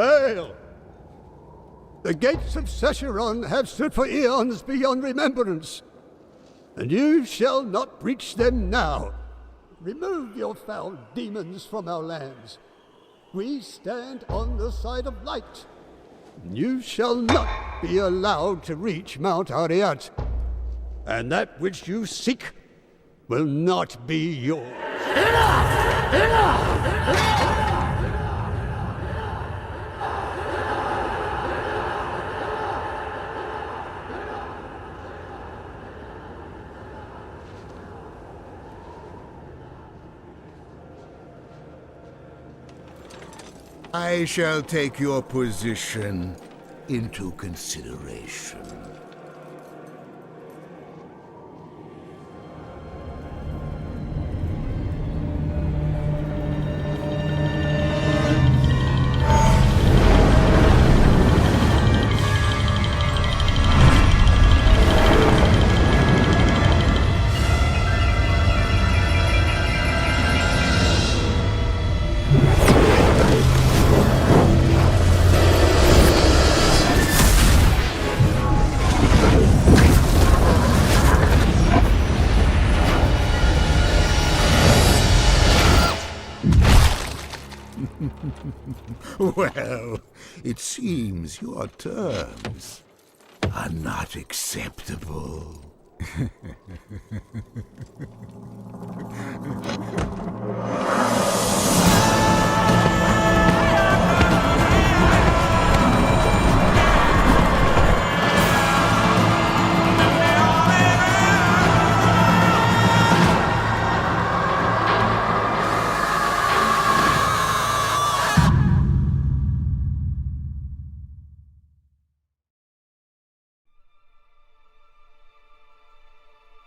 Baal! The gates of Sescheron have stood for eons beyond remembrance, and you shall not breach them now. Remove your foul demons from our lands. We stand on the side of light. You shall not be allowed to reach Mount Ariat, and that which you seek will not be yours. Enough! Enough! I shall take your position into consideration. Well, it seems your terms are not acceptable.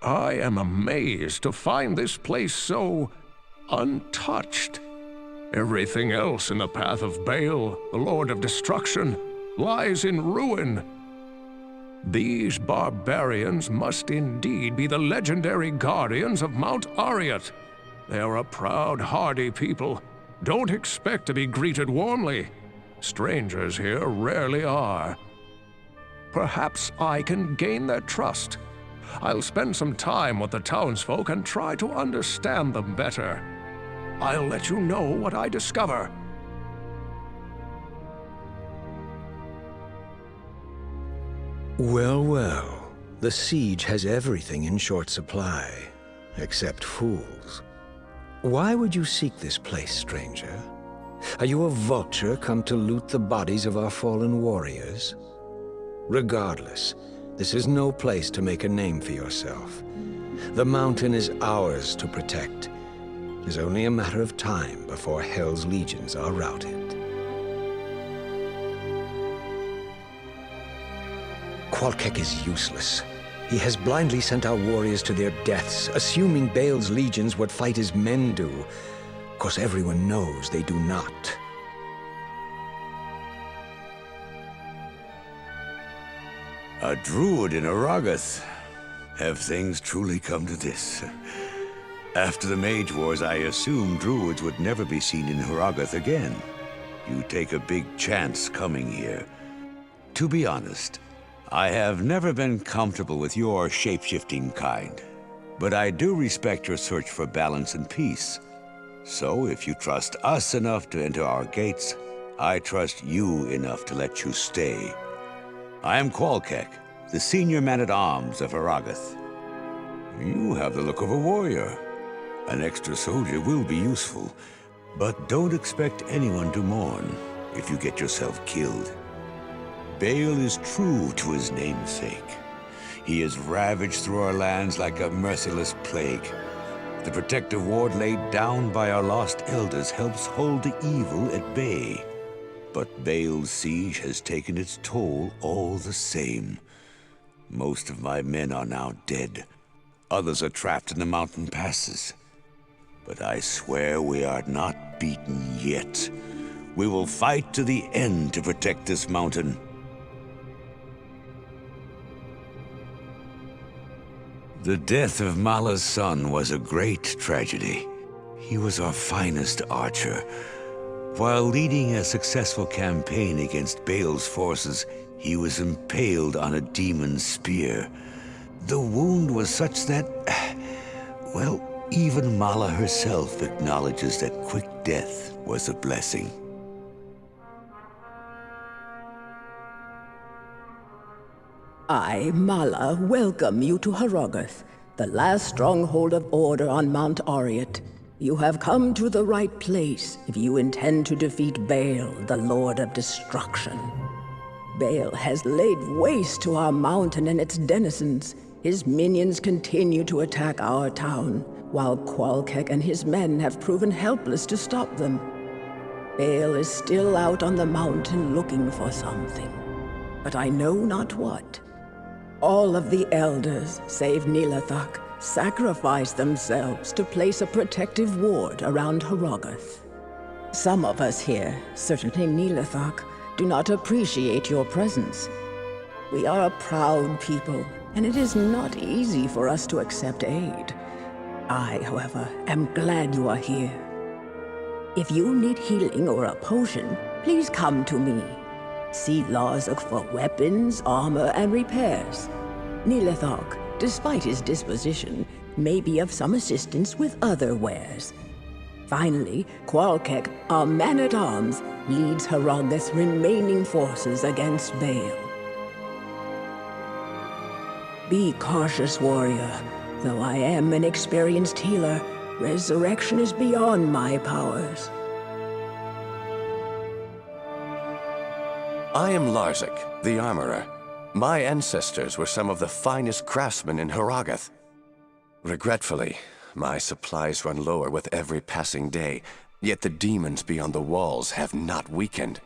I am amazed to find this place so untouched. Everything else in the path of Baal, the Lord of Destruction, lies in ruin. These barbarians must indeed be the legendary guardians of Mount Ariat. They are a proud, hardy people. Don't expect to be greeted warmly. Strangers here rarely are. Perhaps I can gain their trust. I'll spend some time with the townsfolk and try to understand them better. I'll let you know what I discover. Well, well. The siege has everything in short supply, except fools. Why would you seek this place, stranger? Are you a vulture come to loot the bodies of our fallen warriors? Regardless, this is no place to make a name for yourself. The mountain is ours to protect. It is only a matter of time before Hell's legions are routed. Qualkek is useless. He has blindly sent our warriors to their deaths, assuming Baal's legions would fight as men do. Of course, everyone knows they do not. A druid in Aragath. Have things truly come to this? After the Mage Wars, I assumed druids would never be seen in Aragath again. You take a big chance coming here. To be honest, I have never been comfortable with your shape-shifting kind. But I do respect your search for balance and peace. So if you trust us enough to enter our gates, I trust you enough to let you stay. I am Qualkek, the senior man-at-arms of Aragath. You have the look of a warrior. An extra soldier will be useful, but don't expect anyone to mourn if you get yourself killed. Baal is true to his namesake. He has ravaged through our lands like a merciless plague. The protective ward laid down by our lost elders helps hold the evil at bay. But Baal's siege has taken its toll all the same. Most of my men are now dead. Others are trapped in the mountain passes. But I swear we are not beaten yet. We will fight to the end to protect this mountain. The death of Mala's son was a great tragedy. He was our finest archer. While leading a successful campaign against Baal's forces, he was impaled on a demon's spear. The wound was such that, well, even Mala herself acknowledges that quick death was a blessing. I, Mala, welcome you to Harrogath, the last stronghold of order on Mount Ariat. You have come to the right place if you intend to defeat Baal, the Lord of Destruction. Baal has laid waste to our mountain and its denizens. His minions continue to attack our town, while Qualkek and his men have proven helpless to stop them. Baal is still out on the mountain looking for something, but I know not what. All of the elders, save Nilathak, sacrificed themselves to place a protective ward around Harrogath. Some of us here, certainly Nilathak, do not appreciate your presence. We are a proud people, and it is not easy for us to accept aid. I, however, am glad you are here. If you need healing or a potion, please come to me. See Larzuk for weapons, armor, and repairs. Nilathak, despite his disposition, may be of some assistance with other wares. Finally, Qualkek, our man-at-arms, leads Harrogath's remaining forces against Baal. Be cautious, warrior. Though I am an experienced healer, resurrection is beyond my powers. I am Larzuk, the armorer. My ancestors were some of the finest craftsmen in Harrogath. Regretfully, my supplies run lower with every passing day, yet the demons beyond the walls have not weakened.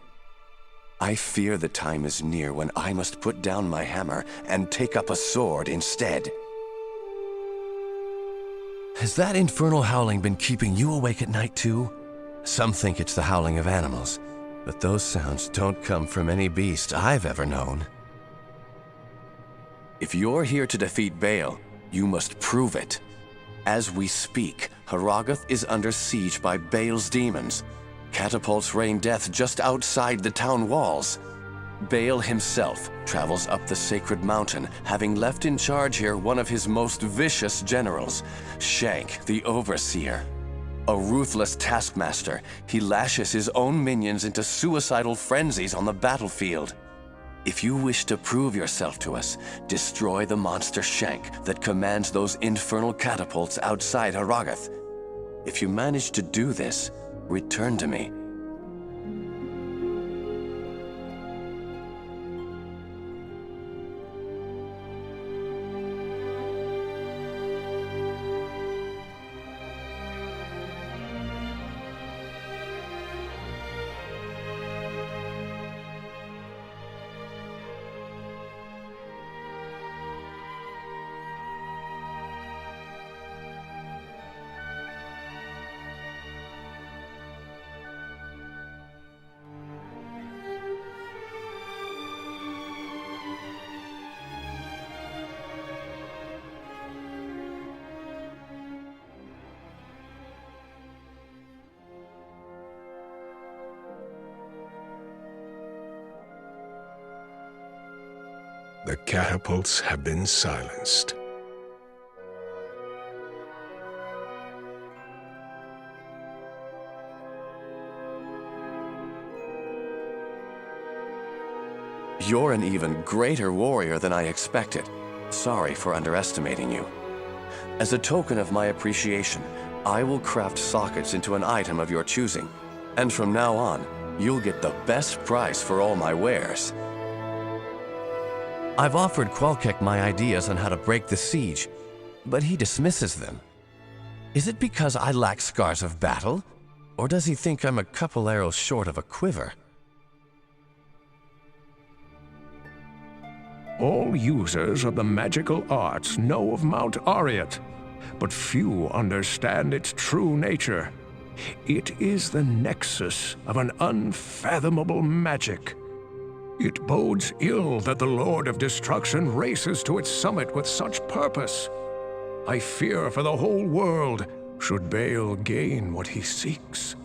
I fear the time is near when I must put down my hammer and take up a sword instead. Has that infernal howling been keeping you awake at night too? Some think it's the howling of animals, but those sounds don't come from any beast I've ever known. If you're here to defeat Baal, you must prove it. As we speak, Harrogath is under siege by Baal's demons. Catapults rain death just outside the town walls. Baal himself travels up the sacred mountain, having left in charge here one of his most vicious generals, Shank, the Overseer. A ruthless taskmaster, he lashes his own minions into suicidal frenzies on the battlefield. If you wish to prove yourself to us, destroy the monster Shank that commands those infernal catapults outside Harrogath. If you manage to do this, return to me. The catapults have been silenced. You're an even greater warrior than I expected. Sorry for underestimating you. As a token of my appreciation, I will craft sockets into an item of your choosing. And from now on, you'll get the best price for all my wares. I've offered Qualkek my ideas on how to break the siege, but he dismisses them. Is it because I lack scars of battle? Or does he think I'm a couple arrows short of a quiver? All users of the magical arts know of Mount Ariat, but few understand its true nature. It is the nexus of an unfathomable magic. It bodes ill that the Lord of Destruction races to its summit with such purpose. I fear for the whole world, should Baal gain what he seeks.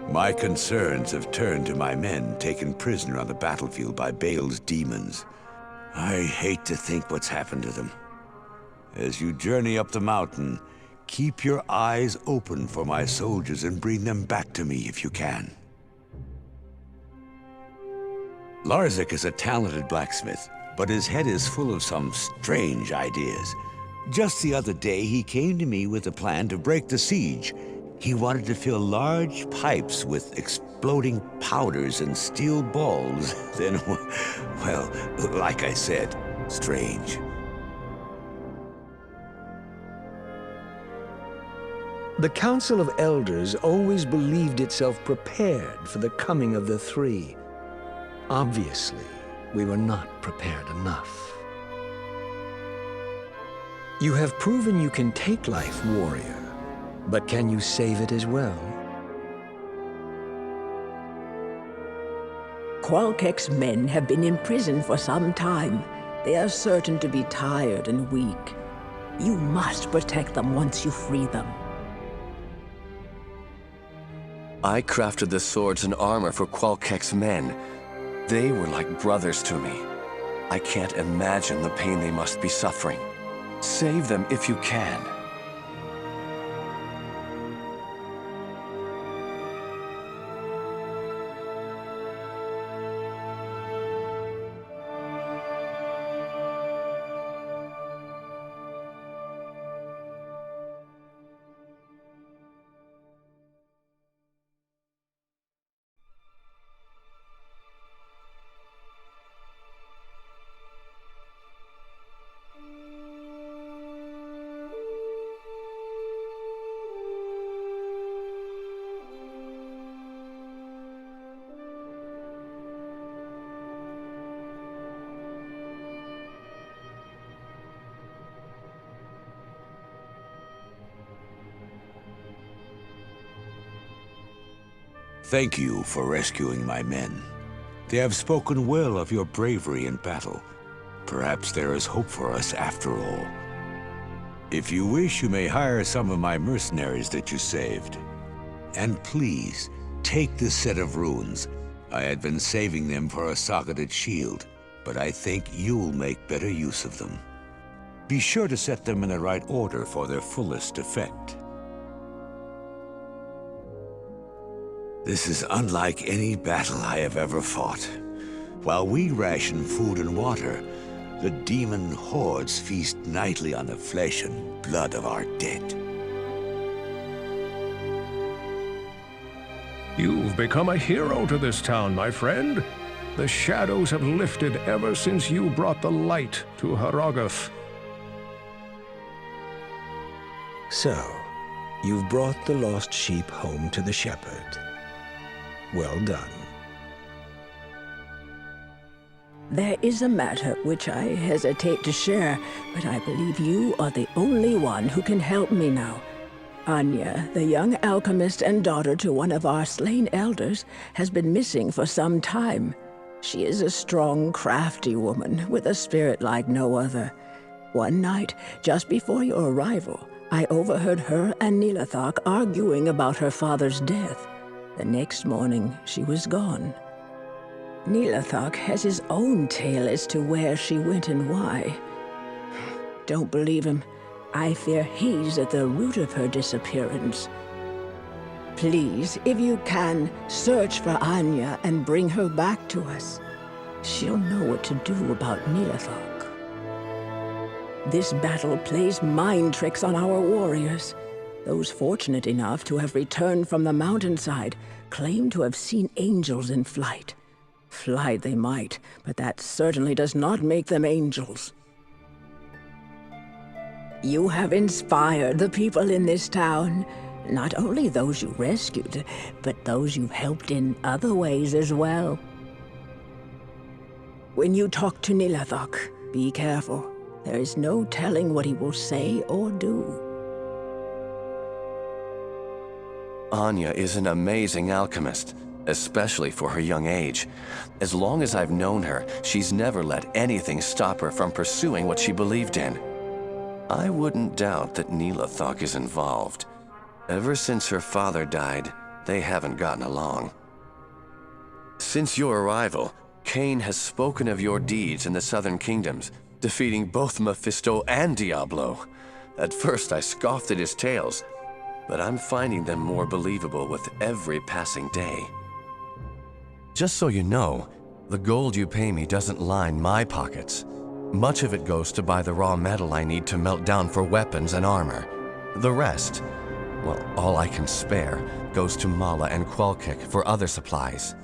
My concerns have turned to my men taken prisoner on the battlefield by Baal's demons. I hate to think what's happened to them. As you journey up the mountain, keep your eyes open for my soldiers and bring them back to me if you can. Larzik is a talented blacksmith, but his head is full of some strange ideas. Just the other day, he came to me with a plan to break the siege. He wanted to fill large pipes with exploding powders and steel balls. Then, well, like I said, strange. The Council of Elders always believed itself prepared for the coming of the three. Obviously, we were not prepared enough. You have proven you can take life, warrior, but can you save it as well? Qualkek's men have been in prison for some time. They are certain to be tired and weak. You must protect them once you free them. I crafted the swords and armor for Qualkek's men. They were like brothers to me. I can't imagine the pain they must be suffering. Save them if you can. Thank you for rescuing my men. They have spoken well of your bravery in battle. Perhaps there is hope for us after all. If you wish, you may hire some of my mercenaries that you saved. And please, take this set of runes. I had been saving them for a socketed shield, but I think you'll make better use of them. Be sure to set them in the right order for their fullest effect. This is unlike any battle I have ever fought. While we ration food and water, the demon hordes feast nightly on the flesh and blood of our dead. You've become a hero to this town, my friend. The shadows have lifted ever since you brought the light to Harrogath. So, you've brought the lost sheep home to the shepherd. Well done. There is a matter which I hesitate to share, but I believe you are the only one who can help me now. Anya, the young alchemist and daughter to one of our slain elders, has been missing for some time. She is a strong, crafty woman with a spirit like no other. One night, just before your arrival, I overheard her and Nilathak arguing about her father's death. The next morning, she was gone. Nilathak has his own tale as to where she went and why. Don't believe him. I fear he's at the root of her disappearance. Please, if you can, search for Anya and bring her back to us. She'll know what to do about Nilathak. This battle plays mind tricks on our warriors. Those fortunate enough to have returned from the mountainside claim to have seen angels in flight. Fly they might, but that certainly does not make them angels. You have inspired the people in this town, not only those you rescued, but those you've helped in other ways as well. When you talk to Nilathak, be careful. There is no telling what he will say or do. Anya is an amazing alchemist, especially for her young age. As long as I've known her, she's never let anything stop her from pursuing what she believed in. I wouldn't doubt that Nilathak is involved. Ever since her father died, they haven't gotten along. Since your arrival, Cain has spoken of your deeds in the Southern Kingdoms, defeating both Mephisto and Diablo. At first I scoffed at his tales, but I'm finding them more believable with every passing day. Just so you know, the gold you pay me doesn't line my pockets. Much of it goes to buy the raw metal I need to melt down for weapons and armor. The rest, well, all I can spare, goes to Mala and Qualkick for other supplies.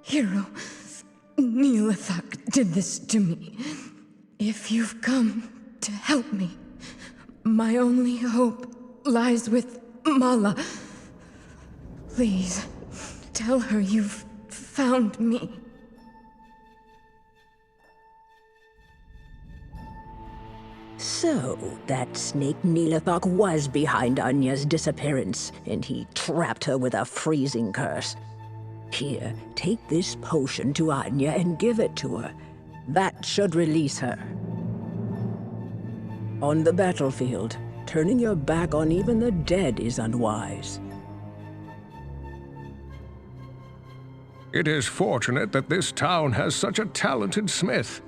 Hero, Neelathak did this to me. If you've come to help me, my only hope lies with Mala. Please, tell her you've found me. So, that snake Neelathak was behind Anya's disappearance, and he trapped her with a freezing curse. Here, take this potion to Anya and give it to her. That should release her. On the battlefield, turning your back on even the dead is unwise. It is fortunate that this town has such a talented smith.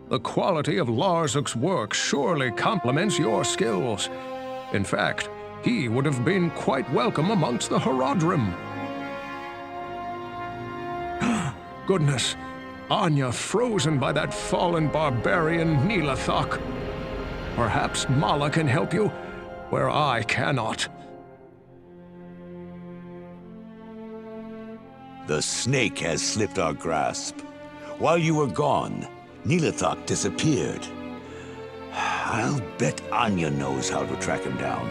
The quality of Larzuk's work surely complements your skills. In fact, he would have been quite welcome amongst the Horadrim. Goodness, Anya frozen by that fallen barbarian Neelathak. Perhaps Mala can help you, where I cannot. The snake has slipped our grasp. While you were gone, Neelathak disappeared. I'll bet Anya knows how to track him down.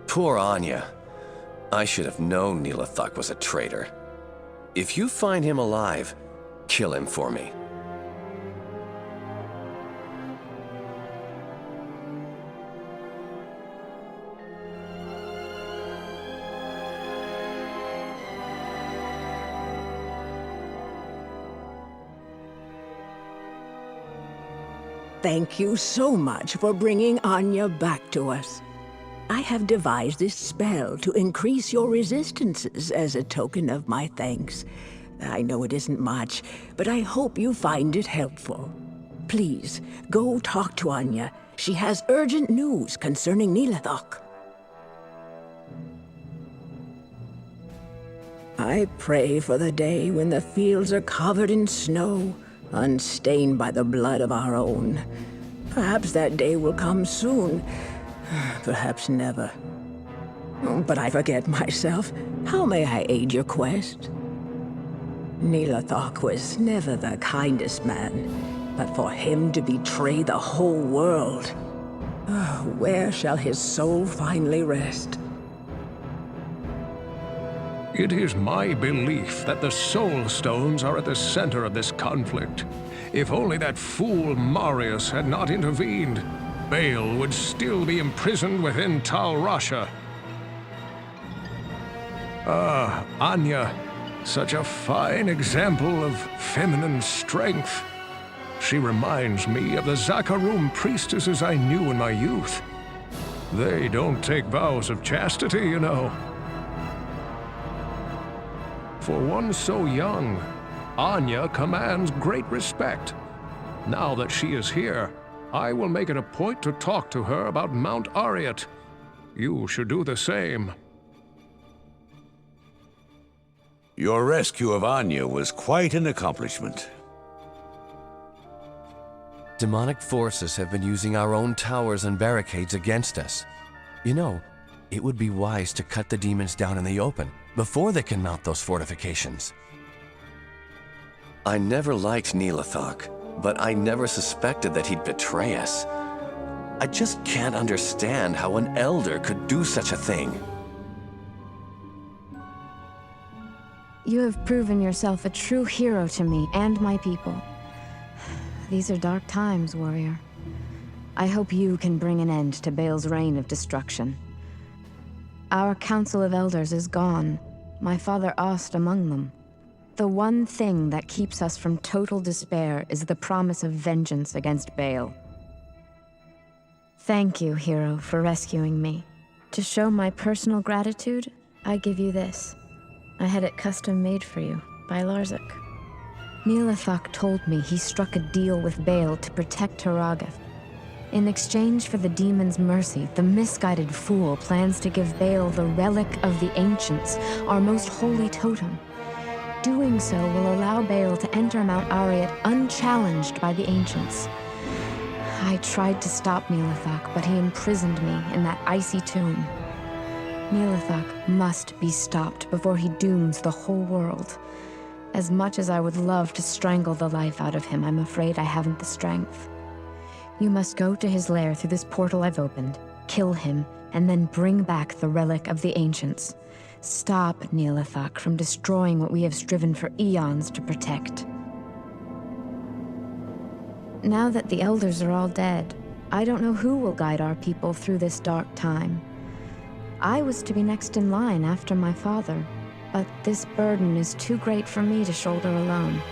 Poor Anya. I should have known Neelathak was a traitor. If you find him alive, kill him for me. Thank you so much for bringing Anya back to us. I have devised this spell to increase your resistances as a token of my thanks. I know it isn't much, but I hope you find it helpful. Please, go talk to Anya. She has urgent news concerning Neelathak. I pray for the day when the fields are covered in snow, unstained by the blood of our own. Perhaps that day will come soon. Perhaps never. But I forget myself. How may I aid your quest? Neelathak was never the kindest man, but for him to betray the whole world, where shall his soul finally rest? It is my belief that the Soul Stones are at the center of this conflict. If only that fool Marius had not intervened, Baal would still be imprisoned within Tal Rasha. Anya, such a fine example of feminine strength. She reminds me of the Zakarum priestesses I knew in my youth. They don't take vows of chastity, you know. For one so young, Anya commands great respect. Now that she is here, I will make it a point to talk to her about Mount Ariat. you should do the same. Your rescue of Anya was quite an accomplishment. Demonic forces have been using our own towers and barricades against us. You know, it would be wise to cut the demons down in the open before they can mount those fortifications. I never liked Neelathak, but I never suspected that he'd betray us. I just can't understand how an elder could do such a thing. You have proven yourself a true hero to me and my people. These are dark times, warrior. I hope you can bring an end to Baal's reign of destruction. Our Council of Elders is gone, my father Ost among them. The one thing that keeps us from total despair is the promise of vengeance against Baal. Thank you, hero, for rescuing me. To show my personal gratitude, I give you this. I had it custom made for you, by Larzik. Neelathak told me he struck a deal with Baal to protect Harrogath. In exchange for the demon's mercy, the misguided fool plans to give Baal the relic of the ancients, our most holy totem. Doing so will allow Baal to enter Mount Arreat unchallenged by the ancients. I tried to stop Neelathak, but he imprisoned me in that icy tomb. Neelathak must be stopped before he dooms the whole world. As much as I would love to strangle the life out of him, I'm afraid I haven't the strength. You must go to his lair through this portal I've opened, kill him, and then bring back the relic of the ancients. Stop Neelathak from destroying what we have striven for eons to protect. Now that the elders are all dead, I don't know who will guide our people through this dark time. I was to be next in line after my father, but this burden is too great for me to shoulder alone.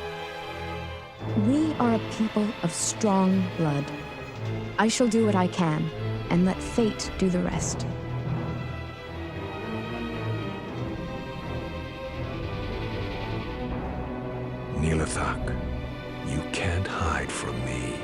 We are a people of strong blood. I shall do what I can, and let fate do the rest. Neelathak, you can't hide from me.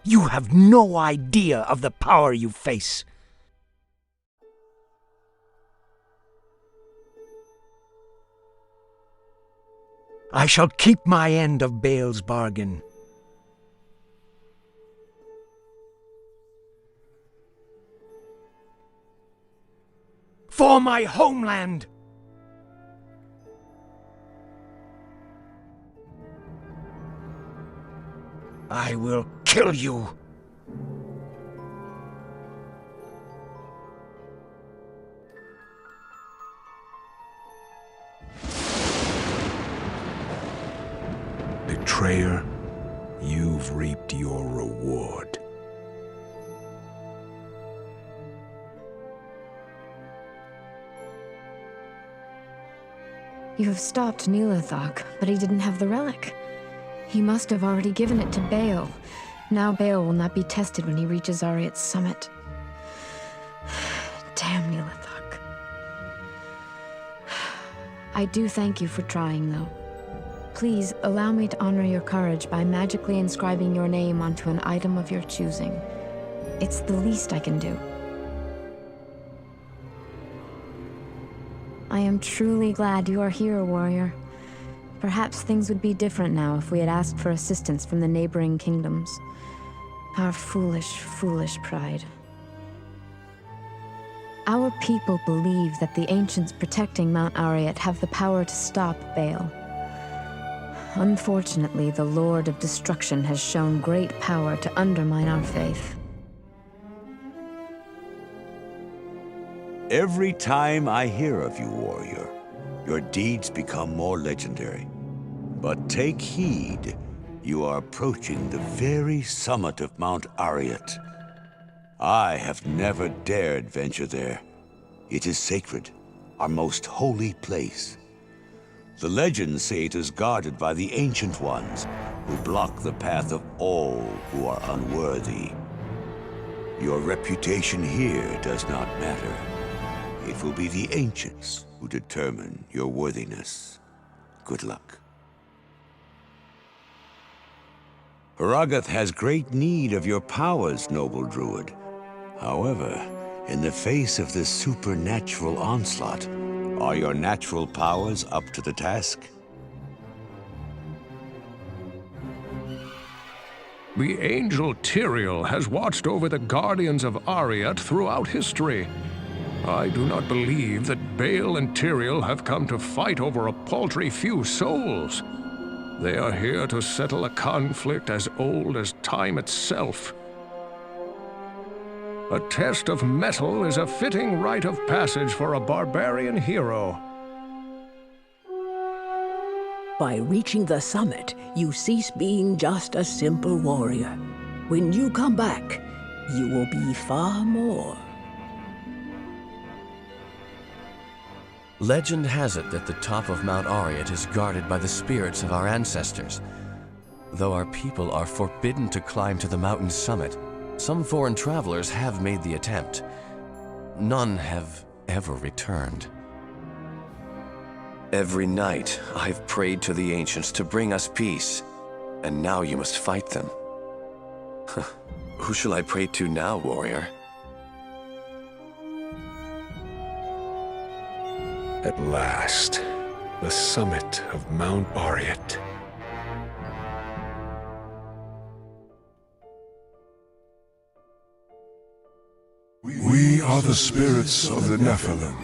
You have no idea of the power you face. I shall keep my end of Baal's bargain. For my homeland! I will kill you! Betrayer, you've reaped your reward. You have stopped Neelathak, but he didn't have the relic. He must have already given it to Baal. Now Baal will not be tested when he reaches Arreat's summit. Damn Neelathak. I do thank you for trying, though. Please, allow me to honor your courage by magically inscribing your name onto an item of your choosing. It's the least I can do. I am truly glad you are here, warrior. Perhaps things would be different now if we had asked for assistance from the neighboring kingdoms. Our foolish, foolish pride. Our people believe that the ancients protecting Mount Arreat have the power to stop Baal. Unfortunately, the Lord of Destruction has shown great power to undermine our faith. Every time I hear of you, warrior, your deeds become more legendary. But take heed, you are approaching the very summit of Mount Arreat. I have never dared venture there. It is sacred, our most holy place. The legends say it is guarded by the Ancient Ones, who block the path of all who are unworthy. Your reputation here does not matter. It will be the Ancients who determine your worthiness. Good luck. Harrogath has great need of your powers, noble druid. However, in the face of this supernatural onslaught, are your natural powers up to the task? The angel Tyrael has watched over the guardians of Arreat throughout history. I do not believe that Baal and Tyrael have come to fight over a paltry few souls. They are here to settle a conflict as old as time itself. A test of mettle is a fitting rite of passage for a barbarian hero. By reaching the summit, you cease being just a simple warrior. When you come back, you will be far more. Legend has it that the top of Mount Arreat is guarded by the spirits of our ancestors. Though our people are forbidden to climb to the mountain's summit, some foreign travelers have made the attempt. None have ever returned. Every night, I've prayed to the ancients to bring us peace, and now you must fight them. Who shall I pray to now, warrior? At last, the summit of Mount Arreat. We are the spirits of the Nephilim,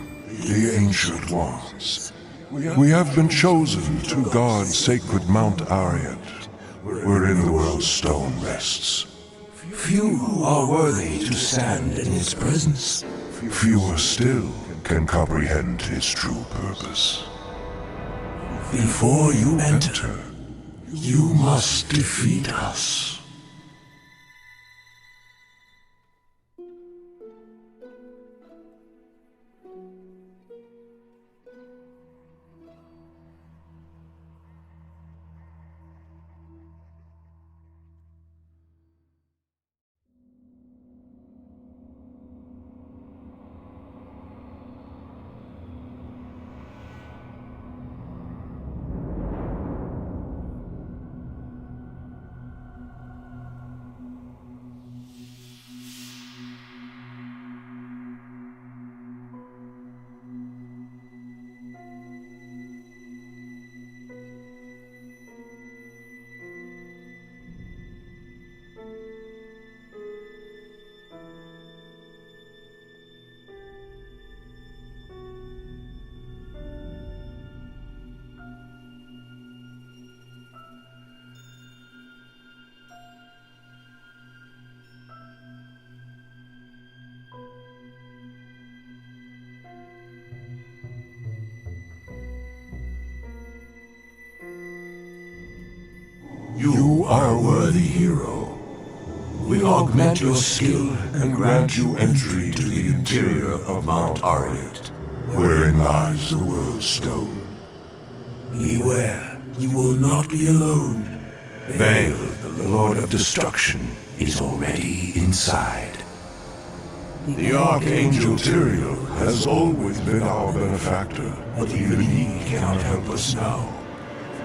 the Ancient Ones. We have been chosen to guard sacred Mount Arreat, wherein the world's stone rests. Few are worthy to stand in its presence. Fewer still can comprehend its true purpose. Before you enter, you must defeat us. You are a worthy hero. We augment your skill And grant you entry to the interior of Mount Arreat, wherein lies the world's stone. Beware, you will not be alone. Baal, the Lord of Destruction, is already inside. The Archangel Tyrael has always been our benefactor, But even he cannot help us now.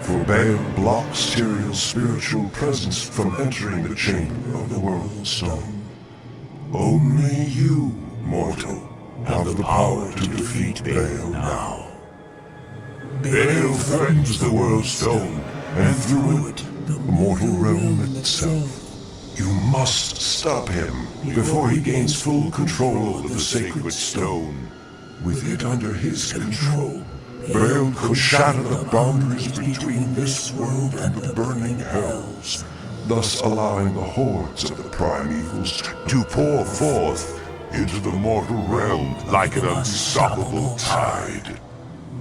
for Baal blocks Tyrael's spiritual presence from entering the chamber of the world's stone. Only you, mortal, have the power to defeat Baal now. Baal threatens the world's stone, and through it, the mortal realm itself. You must stop him before he gains full control of the sacred stone. With it under his control, Baal could shatter the boundaries between this world and the burning hells, thus allowing the hordes of the primevals to pour forth into the mortal realm like an unstoppable tide.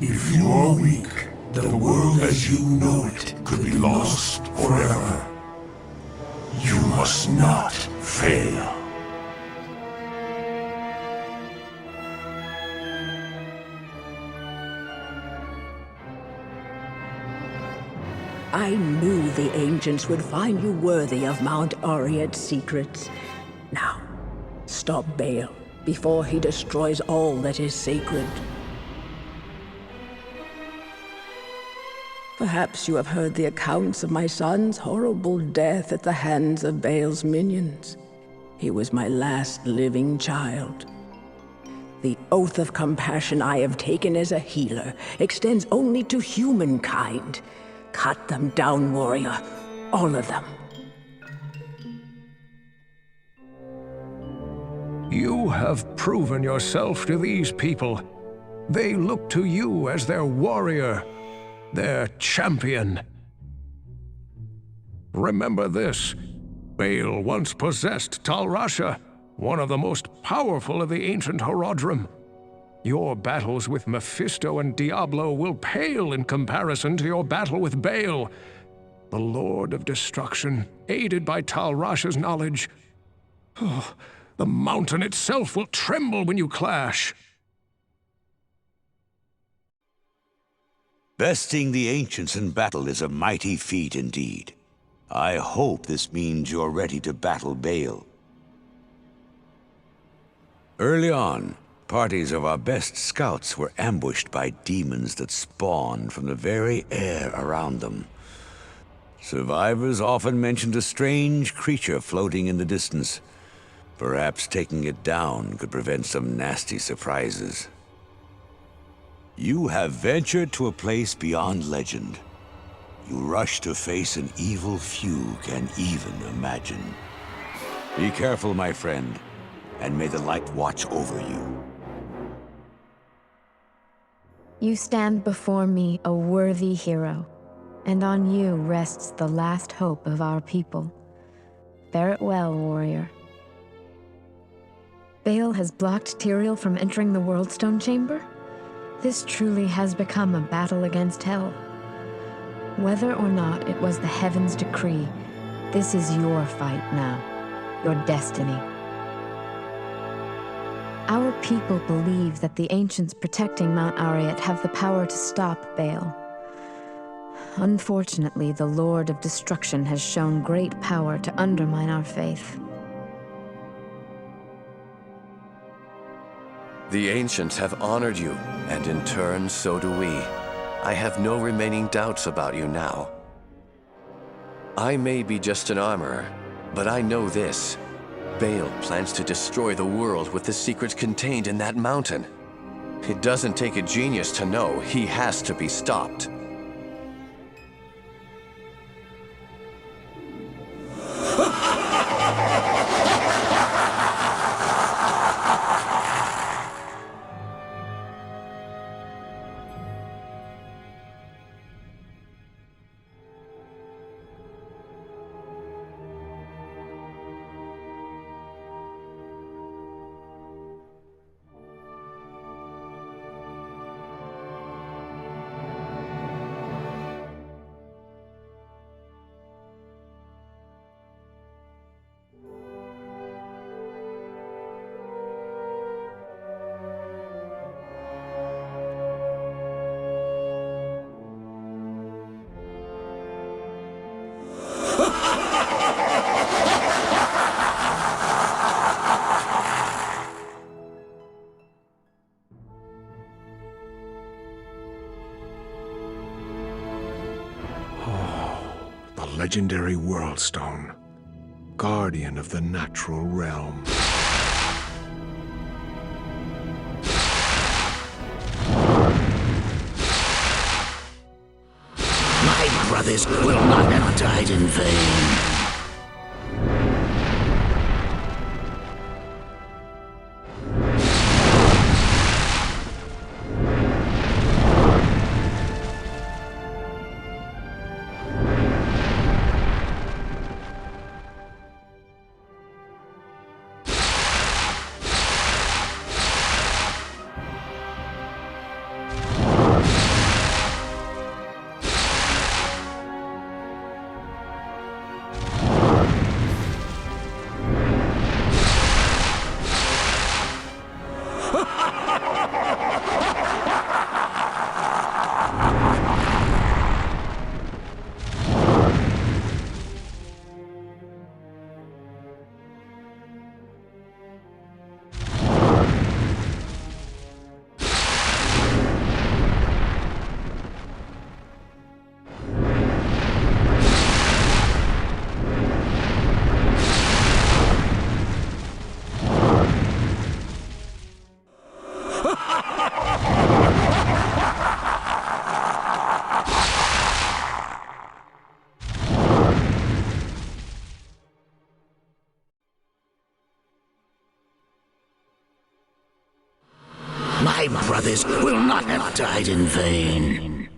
If you are weak, the world as you know it could be lost forever. You must not fail. I knew the ancients would find you worthy of Mount Ariad's secrets. Now, stop Baal before he destroys all that is sacred. Perhaps you have heard the accounts of my son's horrible death at the hands of Baal's minions. He was my last living child. The oath of compassion I have taken as a healer extends only to humankind. Cut them down, warrior. All of them. You have proven yourself to these people. They look to you as their warrior, their champion. Remember this. Baal once possessed Tal Rasha, one of the most powerful of the ancient Horodrim. Your battles with Mephisto and Diablo will pale in comparison to your battle with Baal, the Lord of Destruction, aided by Tal Rasha's knowledge. Oh, the mountain itself will tremble when you clash. Besting the ancients in battle is a mighty feat indeed. I hope this means you're ready to battle Baal. Early on, parties of our best scouts were ambushed by demons that spawned from the very air around them. Survivors often mentioned a strange creature floating in the distance. Perhaps taking it down could prevent some nasty surprises. You have ventured to a place beyond legend. You rush to face an evil few can even imagine. Be careful, my friend, and may the light watch over you. You stand before me a worthy hero, and on you rests the last hope of our people. Bear it well, warrior. Baal has blocked Tyrael from entering the Worldstone Chamber? This truly has become a battle against hell. Whether or not it was the heavens' decree, this is your fight now, your destiny. Our people believe that the ancients protecting Mount Ariat have the power to stop Baal. Unfortunately, the Lord of Destruction has shown great power to undermine our faith. The ancients have honored you, and in turn, so do we. I have no remaining doubts about you now. I may be just an armorer, but I know this. Baal plans to destroy the world with the secrets contained in that mountain. It doesn't take a genius to know he has to be stopped. Legendary Worldstone, guardian of the natural realm. My brothers will not have died in vain. brothers will not have died in vain.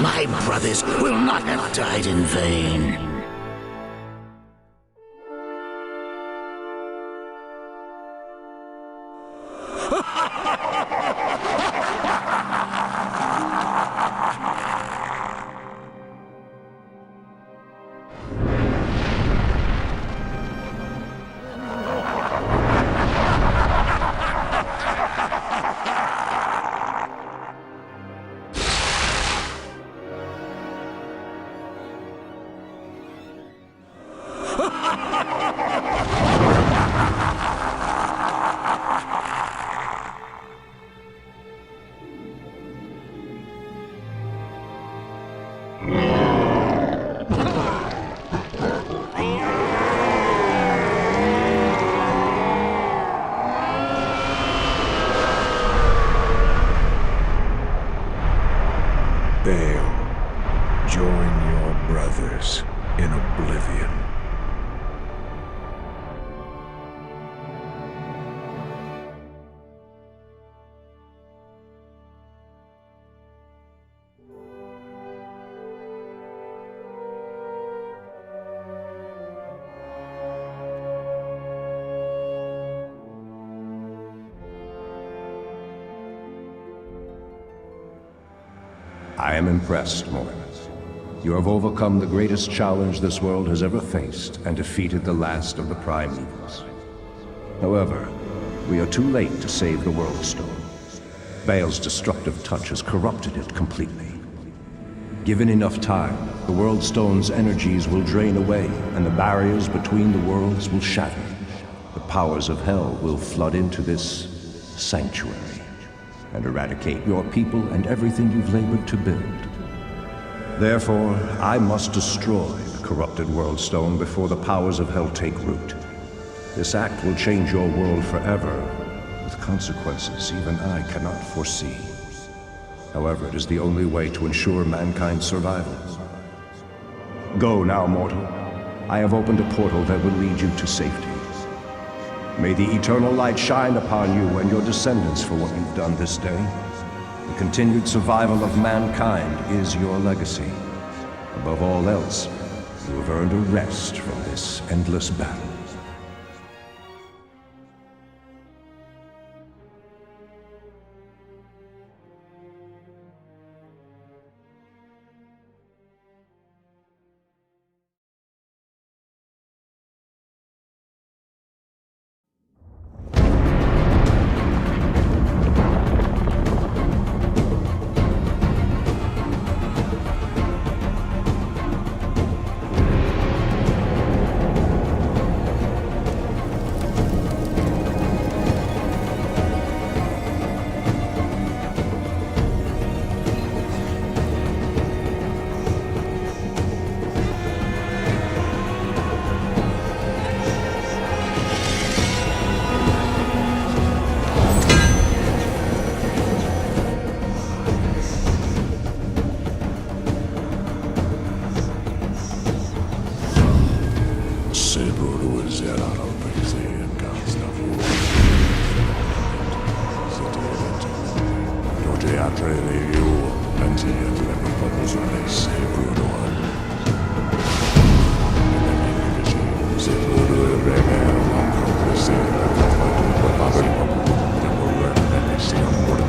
My brothers will not have died in vain. Baal, join your brothers in oblivion. I am impressed, Mormons. You have overcome the greatest challenge this world has ever faced and defeated the last of the primevals. However, we are too late to save the World Stone. Baal's destructive touch has corrupted it completely. Given enough time, the World Stone's energies will drain away and the barriers between the worlds will shatter. The powers of hell will flood into this sanctuary and eradicate your people and everything you've labored to build. Therefore, I must destroy the corrupted World Stone before the powers of hell take root. This act will change your world forever, with consequences even I cannot foresee. However, it is the only way to ensure mankind's survival. Go now, mortal. I have opened a portal that will lead you to safety. May the eternal light shine upon you and your descendants for what you've done this day. The continued survival of mankind is your legacy. Above all else, you have earned a rest from this endless battle.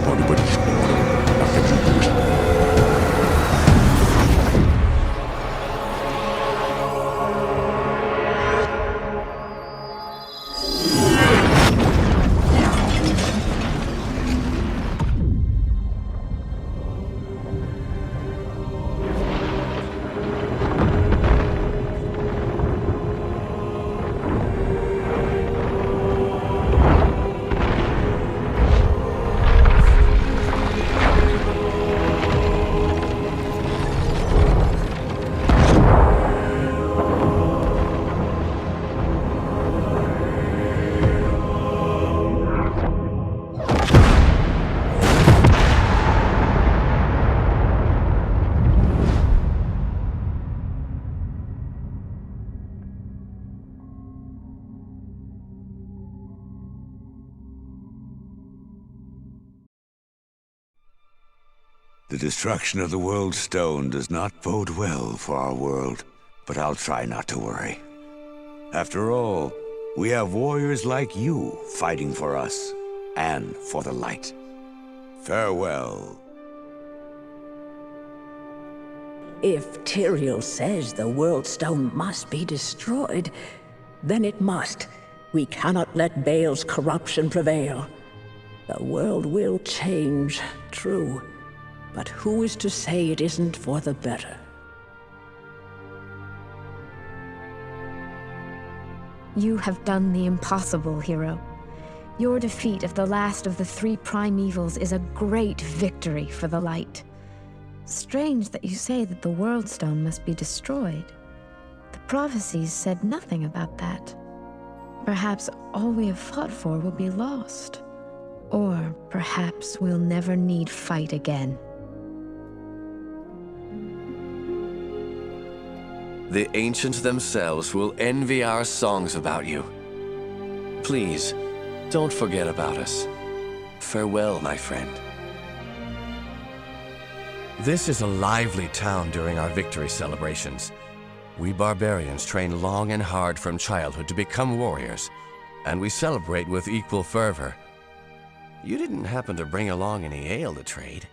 Body, The destruction of the World Stone does not bode well for our world, but I'll try not to worry. After all, we have warriors like you fighting for us and for the light. Farewell. If Tyrael says the World Stone must be destroyed, then it must. We cannot let Baal's corruption prevail. The world will change, true. But who is to say it isn't for the better? You have done the impossible, hero. Your defeat of the last of the three primevals is a great victory for the light. Strange that you say that the World Stone must be destroyed. The prophecies said nothing about that. Perhaps all we have fought for will be lost. Or perhaps we'll never need fight again. The ancients themselves will envy our songs about you. Please, don't forget about us. Farewell, my friend. This is a lively town during our victory celebrations. We barbarians train long and hard from childhood to become warriors, and we celebrate with equal fervor. You didn't happen to bring along any ale to trade?